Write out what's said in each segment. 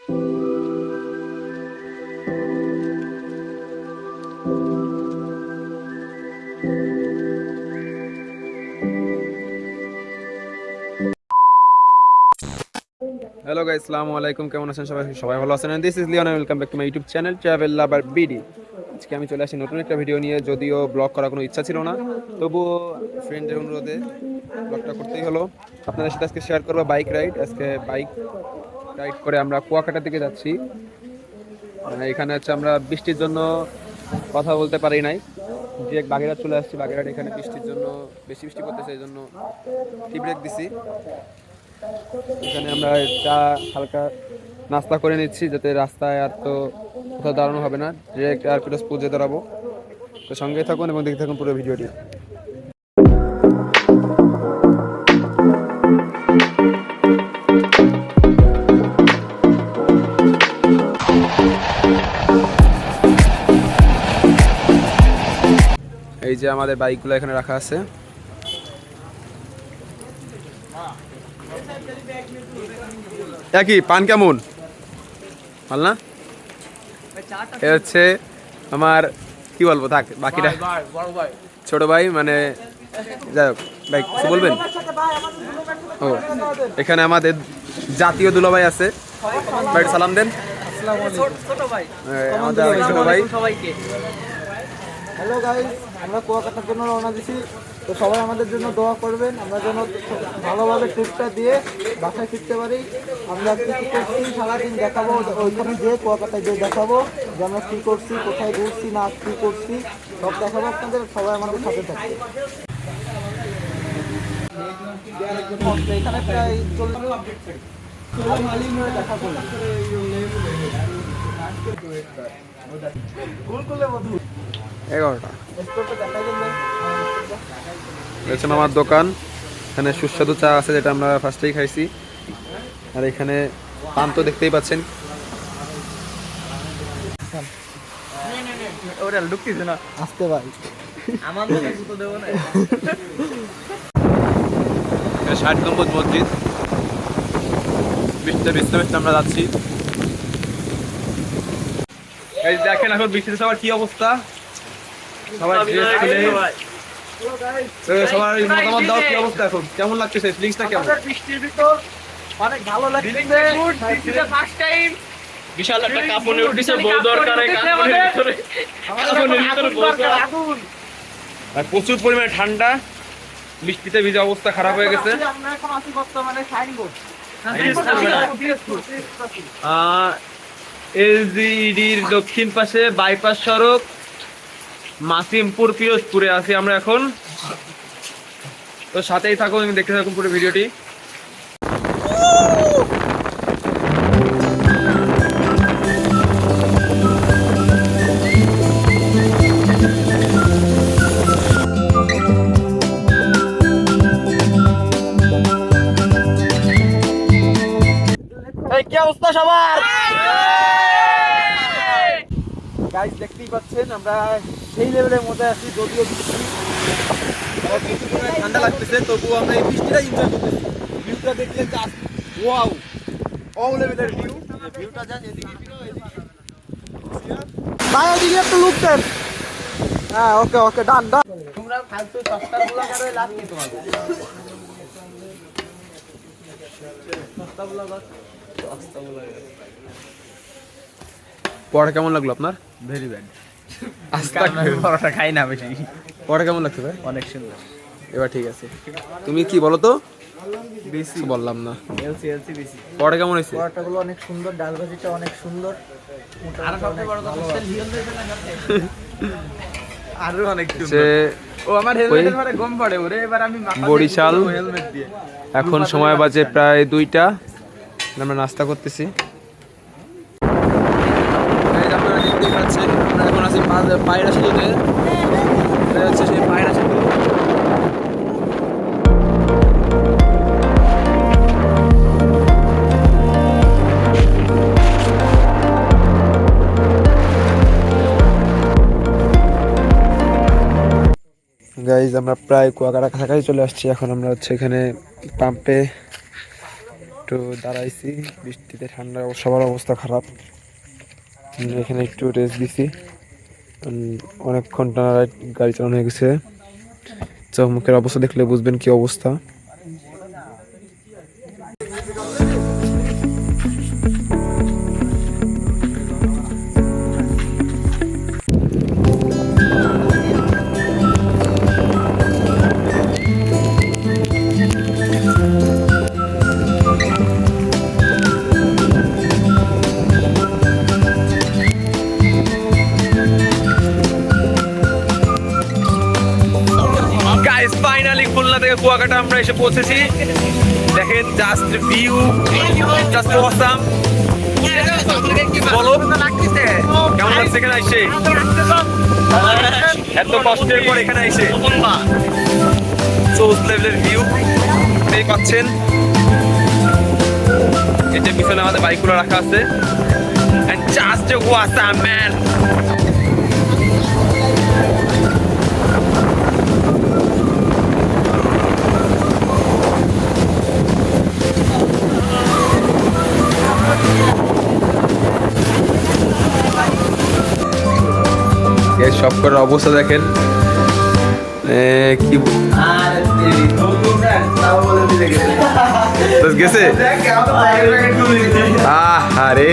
Hello guys, আসসালামু আলাইকুম। কেমন আছেন সবাই? সবাই ভালো আছেন? This is Leon, welcome back to my YouTube channel travel lover BD. আজকে আমি চলে আসি নতুন একটা ভিডিও নিয়ে। যদিও ব্লগ করার কোনো ইচ্ছা ছিল না, তবুও ফ্রেন্ডের অনুরোধে ব্লগটা করতেই হলো। আপনাদের সাথে আজকে শেয়ার করবো বাইক রাইড। আজকে বাইক রাইড করে আমরা কুয়াকাটার দিকে যাচ্ছি। এখানে হচ্ছে আমরা বৃষ্টির জন্য কথা বলতে পারি নাই, ডিরেক্ট বাগেরহাট চলে আসছি। বাগেরহাট এখানে বৃষ্টির জন্য বেশি বৃষ্টি করতেছে, এই জন্য টি ব্রেক দিছি। এখানে আমরা চা হালকা নাস্তা করে নিচ্ছি, যাতে রাস্তায় আর তো কোথাও দাঁড়ানো হবে না, ডিরেক্ট আর পিরোজপুর যে দাঁড়াবো। তো সঙ্গেই থাকুন এবং দেখতে থাকুন পুরো ভিডিওটি। এই যে আমাদের বাইকগুলো এখানে রাখা আছে। কি পান কেমন? ভাল না? এ হচ্ছে আমার, কি বলবো, থাক বাকিটা ছোট ভাই, মানে যাই হোক। ভাই কিছু বলবেন? ও, এখানে আমাদের জাতীয় দুলাভাই আছে, ভাই সালাম দেন। আমাদের ছোট ভাই। হ্যালো গাইস, আমরা কুয়াকাটার জন্য রওনা দিছি। তো সবাই আমাদের জন্য দোয়া করবেন, আমরা যেন ভালোভাবে ট্রিপটা দিয়ে বাসায় ফিরতে পারি। আমরা কী করছি সারাদিন দেখাবো, ওইখানে যেয়ে কুয়াকাটায় যেয়ে দেখাবো যে আমরা কী করছি, কোথায় ঘুরছি না কী করছি, সব দেখাবো আপনাদের। সবাই আমাদের সাথে থাকবে। এখানে প্রায় দেখা করলাম। আমার দোকান, এখানে সুস্বাদু চা আছে, যেটা আমরা ফার্স্টেই খাইছি। আর এখানে পান তো দেখতেই পাচ্ছেন। আসতে ভাই, 60 গম্বুজ মসজিদ, বৃষ্টিতে আমরা যাচ্ছি। এই দেখেন এখন বৃষ্টিতে সবার কি অবস্থা, সবাই ড্রেস খুলে। সবার মতামত দাও, কি অবস্থা এখন, কেমন লাগতেছে, ফিলিংসটা কেমন? বৃষ্টির ভিতর অনেক ভালো লাগছে। ফার্স্ট টাইম বিশাল একটা কাপড় উঠেছে, বউ দরকারে কাপড়ের ভিতরে আগুন। আর প্রচুর পরিমাণে ঠান্ডা, বৃষ্টিতে ভিজে অবস্থা খারাপ হয়ে গেছে। আমরা এখন আছি বর্তমানে সাইনবোর্ড এলজিডির দক্ষিণ পাশে বাইপাস সড়ক মাসিমপুর পিরোজপুরে আছি আমরা এখন। তো সাথেই থাকুন, দেখতে থাকুন পুরো ভিডিওটি। কি অবস্থা সবার? গাইস দেখতেই পাচ্ছেন আমরা সেই লেভেলের মধ্যে আছি। যদিও ঠান্ডা লাগতেছে, তবুও আমরা এই বৃষ্টিটা এনজয় করতেছি। ভিউটা দেখলে জাস্ট ওয়াও, অল লেভেলের ভিউ। ভিউটা জাস্ট এদিকে ভাই, এদিকে একটু লুক দেন। হ্যাঁ, ওকে ওকে, ডান ডান। তোমরা ফালতু সস্তাগুলো করে লাভ কি তোমাদের? পড়া কেমন লাগলো আপনার? Very bad. পড়াটা খাই না বেশি। পড়া কেমন লাগছে ভাই? অনেক সুন্দর। এবার ঠিক আছে, তুমি কি বলো তো? বেশি বললাম না। এলসি বেশি। পড়া কেমন হয়েছে? পরোটাগুলো অনেক সুন্দর, ডাল ভাজিটা অনেক সুন্দর। আর সবচেয়ে বড় কথা আরো অনেক সে ও আমার হেলমেটের পরে গম পড়ে ওরে। এবার আমি বরিশাল, হেলমেট দিয়ে এখন সময় বাজে প্রায় 2টা। আমরা নাস্তা করতেছি। আপনারা দেখতেই পাচ্ছেন আমরা এখন আছি পায়রা সেতুতে। এটা হচ্ছে সেই পায়রা সেতু। গাইজ আমরা প্রায় কুয়াকাটা কাছাকাছি চলে আসছি। এখন আমরা হচ্ছে এখানে পাম্পে একটু একটু দাঁড়াইছি, বৃষ্টিতে ঠান্ডা, সবার অবস্থা খারাপ। এখানে একটু রেস্ট দিছি, অনেকক্ষণ টানা গাড়ি চালানো হয়ে গেছে। চোখ মুখের অবস্থা দেখলে বুঝবেন কি অবস্থা। গাইস ফাইনালি খুলনা থেকে কুয়াকাটা আমরা এসে পৌঁছেছি। দেখেন জাস্ট ভিউ, জাস্ট অসাম। বলো কেমন লাগছে এখানে এসে? এত কষ্টের পর এখানে এসে সোর্স লেভেলের ভিউ দেখতে পাচ্ছেন। এটা পিছনে আমাদের বাইকগুলো রাখা আছে, এন্ড জাস্ট অসাম ম্যান। সবকটার অবস্থা দেখেন, কি গেছে। আরে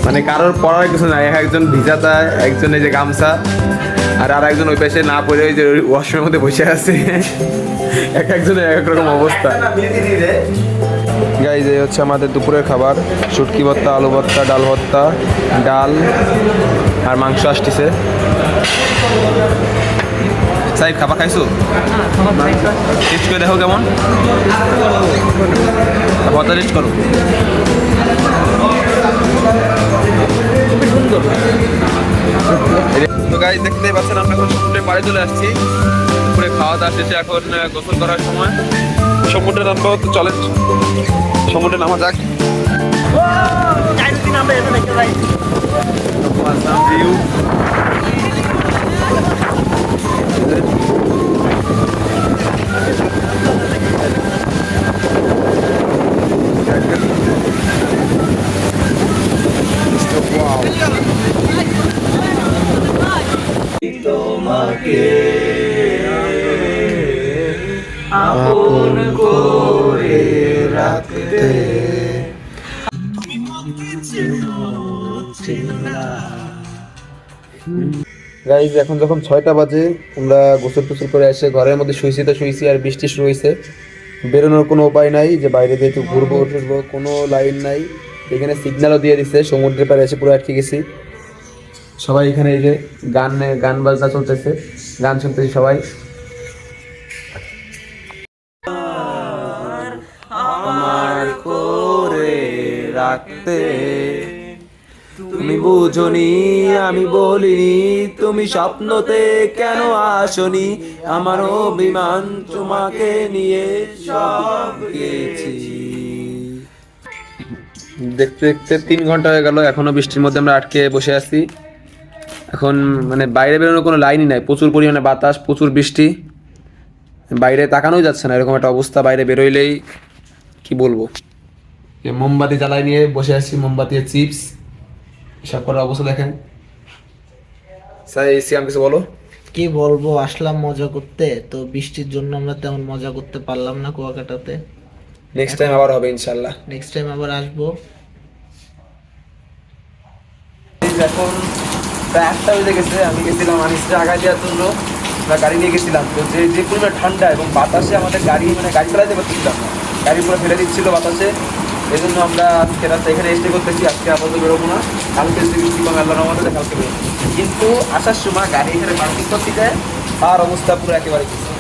মানে কারোর পড়ার কিছু নাই, একজন ভিজাতা, একজন এই যে গামছা, আর একজন ওই পাশে না পড়ে ওই যে ওয়াশরুমের মধ্যে বসে আছে। একজনের এক রকম অবস্থা। গাইজ এই হচ্ছে আমাদের দুপুরের খাবার, শুটকি ভর্তা, আলু ভর্তা, ডাল ভর্তা, ডাল আর মাংস আসতেছে। সাহেব খাবার খাইছো? টেস্ট করে দেখো কেমন, ভর্তা টেস্ট করো। তো গাইজ দেখতেই পাচ্ছেন আমরা এখন সমুদ্রের পাড়ে চলে আসছি। দুপুরে খাওয়া দাওয়া শেষে এখন গোসল করার সময়। সমুদ্রে নামবো, তো চলেন সমুদ্রে নামা যাক। ভিউ তোমাকে আপন করে রাখতে। গাইজ এখন যখন 6টা বাজে, আমরা গোসল টোসল করে এসে ঘরের মধ্যে শুয়েছি, আর বৃষ্টি শুরু হয়েছে। বেরোনোর কোনো উপায় নাই, যে বাইরে দিয়ে একটু ঘুরবো টুরবো, কোনো লাইন নাই। এখানে সিগন্যালও দিয়ে দিচ্ছে, সমুদ্রের পাড়ে এসে পুরো আটকে গেছি। সবাই এখানে এই যে গান বাজনা চলতেছে, গান শুনতেছি সবাই। আমার করে রাখতে তুমি বুঝনি, আমি বলিনি, তুমি স্বপ্নতে কেন আসনি, আমার অভিমান তোমাকে নিয়ে সব গেছি। দেখতে দেখতে 3 ঘন্টা হয়ে গেল, এখনো বৃষ্টির মধ্যে আমরা আটকে বসে আছি। এখন মানে বাইরে বেরোনোর কোনো লাইনই নাই, প্রচুর পরিমাণে বাতাস, প্রচুর বৃষ্টি, বাইরে তাকানোই যাচ্ছে না, এরকম একটা অবস্থা। বাইরে বেরোইলেই কি বলবো, মোমবাতি জ্বালাই নিয়ে বসে আছি, মোমবাতি চিপস সব করার অবস্থা দেখেন। সিয়াম কিছু বলো। কি বলবো, আসলাম মজা করতে, তো বৃষ্টির জন্য আমরা তেমন মজা করতে পারলাম না কুয়াকাটাতে। নেক্সট টাইম আবার হবে ইনশাল্লাহ, নেক্সট টাইম আবার আসবো। এখন প্রায় 8টা বেজে গেছে, আমি গেছিলাম আনিসটা আগা দেওয়ার জন্য, আমরা গাড়ি নিয়ে গেছিলাম। তো যে পরিমাণে ঠান্ডা এবং বাতাসে আমাদের গাড়ি চালাতে পারছিলাম না, গাড়ি পুরো ফেলে দিচ্ছিল বাতাসে। এই জন্য আমরা আজকে রাতে এখানে স্টে করতেছি। আজকে আপাতত বেরোবো না, কালকে যদি বৃষ্টি কমে আল্লাহর রহমতে কালকে বেরোবো। কিন্তু আসার সময় গাড়ি এখানে পার্কিং করতে যায়, আর অবস্থা পুরো একেবারে কিছু।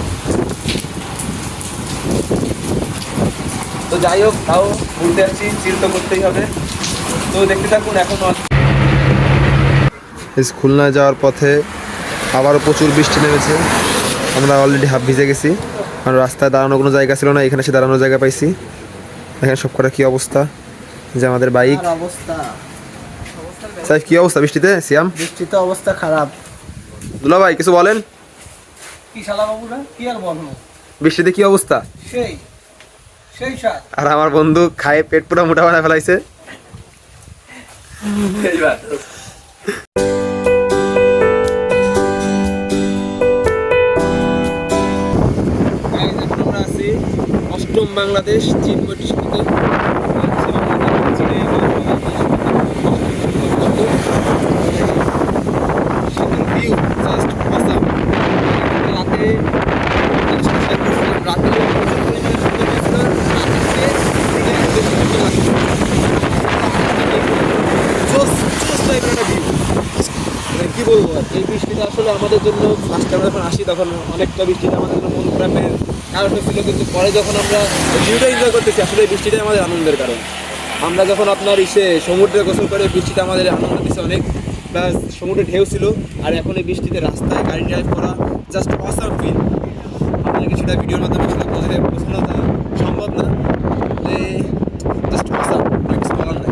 তো যাই হোক, তাও ঘুরতে আসছি, চিল তো করতেই হবে। তো দেখতে থাকুন। এখন খুলনায় যাওয়ার পথে আবারও প্রচুর বৃষ্টি নেমেছে, আমরা অলরেডি হাফ ভিজে গেছি, কারণ রাস্তায় দাঁড়ানোর কোনো জায়গা ছিল না, এখানে এসে দাঁড়ানোর জায়গা পাইছি। দেখেন সব কটা কি অবস্থা, যে আমাদের বাইক অবস্থা। সাহেব কি অবস্থা বৃষ্টিতে? সিয়াম বৃষ্টিতে অবস্থা খারাপ। দুলা ভাই কিছু বলেন। কি শালা বাবুরা, কি আর বলবো, বৃষ্টিতে কি অবস্থা? সেই সেই স্বাদ। আর আমার বন্ধু খায় পেট পুরো মোটা বানায় ফেলাইছে। আমরা আছি অষ্টম বাংলাদেশ চীন বৈঠকে। কি বলবো আর, এই বৃষ্টিটা আসলে আমাদের জন্য ফার্স্ট আমরা যখন আসি তখন অনেকটা বৃষ্টিটা আমাদের জন্য মন খারাপের কারণ ছিল, কিন্তু পরে যখন আমরা ভিউটা এনজয় করতেছি আসলে এই বৃষ্টিটাই আমাদের আনন্দের কারণ। আমরা যখন আপনার সমুদ্রে গোসল করে বৃষ্টিটা আমাদের আনন্দ দিচ্ছে অনেক, প্লাস সমুদ্রে ঢেউ ছিল, আর এখন এই বৃষ্টিতে রাস্তায় গাড়ি ড্রাইভ করা জাস্ট অসাম ফিল। আপনাকে সেটা ভিডিওর মাধ্যমে আসলে বোঝানো সম্ভব না, জাস্ট অসাম, কিছু বলার নাই।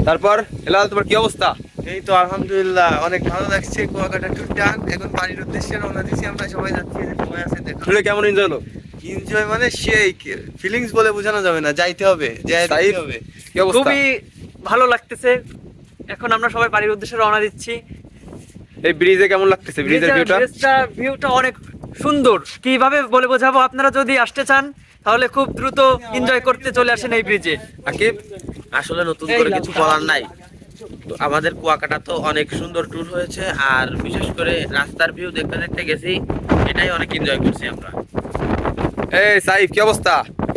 তারপর হেলাল, তোমার কি অবস্থা? এই তো আলহামদুলিল্লাহ, অনেক ভালো লাগছে। কুয়াকাটা ট্যুরটা এখন বাড়ির উদ্দেশ্যে রওনা দিচ্ছি। আমরা সবাই যাচ্ছি, সবাই আছে দেখো। ট্যুরে কেমন এনজয় হলো? এনজয় মানে সেই ফিলিংস বলে বোঝানো যাবে না, যাইতে হবে, সাইফ, হবে। কি অবস্থা? খুবই ভালো লাগতেছে। এখন আমরা সবাই বাড়ির উদ্দেশ্যে রওনা দিচ্ছি। এই ব্রিজে কেমন লাগতেছে? ব্রিজের ভিউটা অনেক সুন্দর, কিভাবে বলে বোঝাবো। আপনারা যদি আসতে চান তাহলে খুব দ্রুত এনজয় করতে চলে আসেন এই ব্রিজে। আকিব, আসলে নতুন করে কিছু বলার নাই। তো আমাদের কুয়াকাটা তো অনেক সুন্দর ট্যুর হয়েছে, আর বিশেষ করে রাস্তার ভিউ দেখতে দেখতে গেছি, এটাই অনেক এনজয় করছি আমরা। এই সাইফ, কি অবস্থা?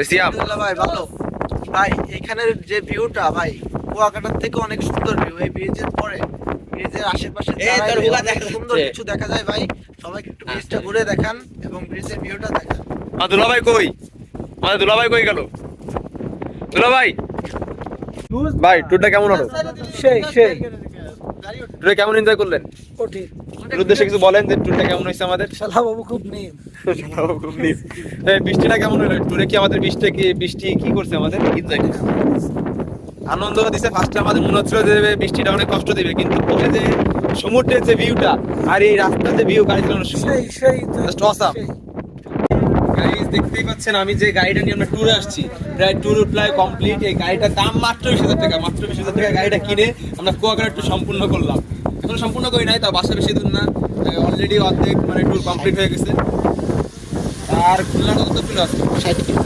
সিয়াম, আলহামদুলিল্লাহ ভাই, ভালো ভাই। এখানের যে ভিউটা ভাই কুয়াকাটার থেকে অনেক সুন্দর ভিউ। এই ব্রিজের পরে ব্রিজের আশেপাশে সুন্দর কিছু দেখা যায় ভাই। সবাইকে একটু ব্রিজটা ঘুরে দেখান এবং ব্রিজের ভিউটা দেখান। দুলাভাই কই? আমাদের দুলাভাই কই গেল? দুলাভাই ভাই, ট্যুরটা কেমন হলো? সেই সেই ট্যুরে কেমন এনজয় করলেন? কঠিন। এর উদ্দেশ্যে কিছু বলেন যে ট্যুরটা কেমন হয়েছে আমাদের? শালা বাবু খুব নেই। এই বৃষ্টিটা কেমন হলো? ট্যুরে কি আমাদের বৃষ্টি কি করছে আমাদের? এনজয় আনন্দ দিছে। ফার্স্টে আমাদের মনে হচ্ছিল যে বৃষ্টিটা অনেক কষ্ট দিবে, কিন্তু পরে যে সমুদ্রের যে ভিউটা আর এই রাস্তার যে ভিউ, গাড়ি চালানোর সময় জাস্ট অসাম। গাইস, দেখতেই পাচ্ছেন আমি যে গাড়িটা নিয়ে আমরা ট্যুরে আসছি, প্রায় ট্যুর প্রায় কমপ্লিট। এই গাড়িটার দাম মাত্র 20,000 টাকা। মাত্র 20,000 টাকা গাড়িটা কিনে আমরা কুয়াকাটা ট্যুর সম্পূর্ণ করলাম। এখন সম্পূর্ণ করি নাই, তাও বাসা বেশি দূর না, অলরেডি অর্ধেক মানে ট্যুর কমপ্লিট হয়ে গেছে। আর খুলনাটা কত কিলো আছে? 60 কিলো।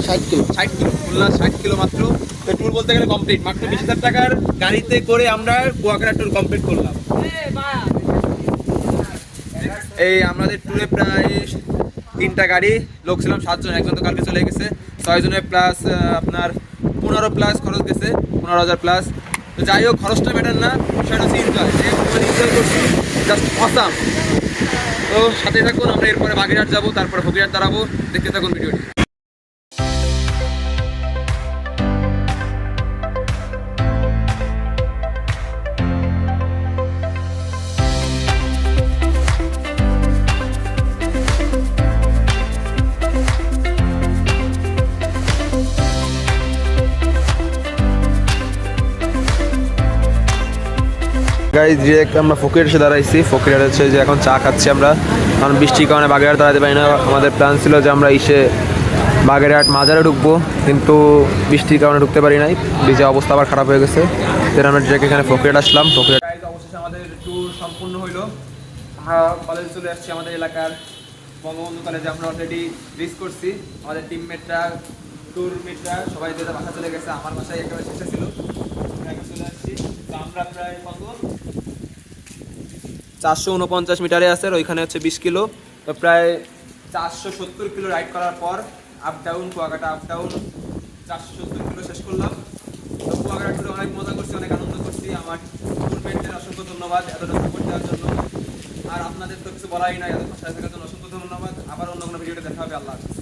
60 কিলো, খুলনা 60 কিলো মাত্র। তো ট্যুর বলতে গেলে কমপ্লিট। মাত্র 20,000 টাকার গাড়িতে করে আমরা কুয়াকাটা ট্যুর কমপ্লিট করলাম। এই আমাদের ট্যুরে প্রায় 3টা গাড়ি, লোক ছিলাম 7 জন, একজন তো কালকে চলে গেছে। 6 জনের প্লাস আপনার 15 প্লাস খরচ গেছে, 15,000 প্লাস। তো যাই হোক, খরচটা বেটার না, সেটা হচ্ছে এনজয়। এনজয় করছি, জাস্ট অসাম। তো সাথে থাকুন, আমরা এরপরে বাগেরহাট যাবো, তারপরে ফকিরহাট দাঁড়াবো। দেখতে থাকুন ভিডিওটি। গাইজ, ডিরেক্ট আমরা ফকিরহাট এসে দাঁড়াইছি। ফকিরহাট হচ্ছে যে এখন চা খাচ্ছি আমরা, কারণ বৃষ্টির কারণে বাগেরহাট দাঁড়াতে পারি না। আমাদের প্ল্যান ছিল যে আমরা বাগেরহাট মাজারে ঢুকবো, কিন্তু বৃষ্টির কারণে ঢুকতে পারি নাই। ব্রিজের অবস্থা আবার খারাপ হয়ে গেছে। then আমরা ডিরেক্ট এখানে ফকিরহাট আসলাম। ফকিরহাট অবশেষে আমাদের ট্যুর সম্পূর্ণ হইলো। আমরা কলেজে চলে আসছি, আমাদের এলাকার বঙ্গবন্ধু কলেজে। আমরা অলরেডি রিচ করছি। আমাদের টিমমেটরা, ট্যুরমেটরা সবাই যেটা বাসা চলে গেছে। আমার বাসায় একেবারে শেষে ছিল, চলে আসছি। তো আমরা প্রায় 449 মিটারে আছে, আর ওইখানে হচ্ছে 20 কিলো। তো প্রায় 470 কিলো রাইড করার পর up down, Kuakata up down 470 kilo শেষ করলাম। তো কুয়াকাটা ট্যুরে অনেক মজা করছি, অনেক আনন্দ করছি। আমার ট্যুরমেটদের অসংখ্য ধন্যবাদ এতটা সাপোর্ট দেওয়ার জন্য। আর আপনাদের তো কিছু বলাই নাই, এত সাথে থাকার জন্য অসংখ্য ধন্যবাদ। আবার অন্য কোনো ভিডিওতে দেখা হবে। আল্লাহ হাফেজ।